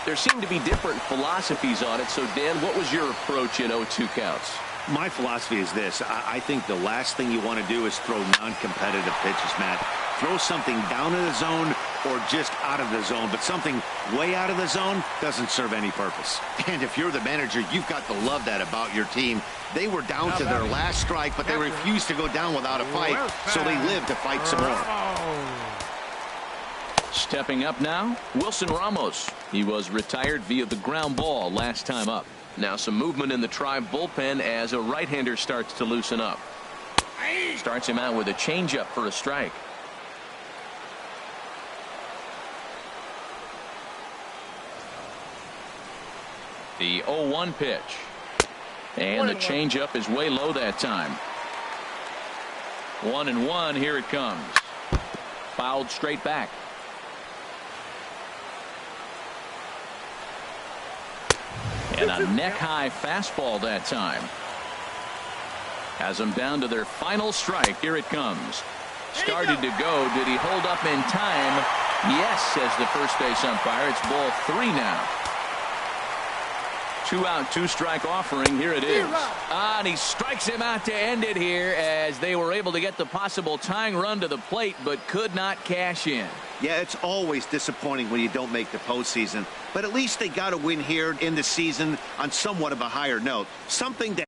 There seem to be different philosophies on it. So, Dan, what was your approach at 0-2 counts? My philosophy is this. I think the last thing you want to do is throw non-competitive pitches, Matt. Throw something down in the zone or just out of the zone. But something way out of the zone doesn't serve any purpose. And if you're the manager, you've got to love that about your team. They were down to their last strike, but they refused to go down without a fight. So they lived to fight some more. Stepping up now, Wilson Ramos. He was retired via the ground ball last time up. Now some movement in the Tribe bullpen as a right-hander starts to loosen up. Starts him out with a changeup for a strike. The 0-1 pitch. And the changeup is way low that time. 1-1. Here it comes. Fouled straight back. And a neck-high fastball that time. Has them down to their final strike. Here it comes. Started to go. Did he hold up in time? Yes, says the first base umpire. It's ball 3 now. 2 out, 2 strike offering. Here it is. And he strikes him out to end it here as they were able to get the possible tying run to the plate but could not cash in. Yeah, it's always disappointing when you don't make the postseason, but at least they got a win here in the season on somewhat of a higher note. Something that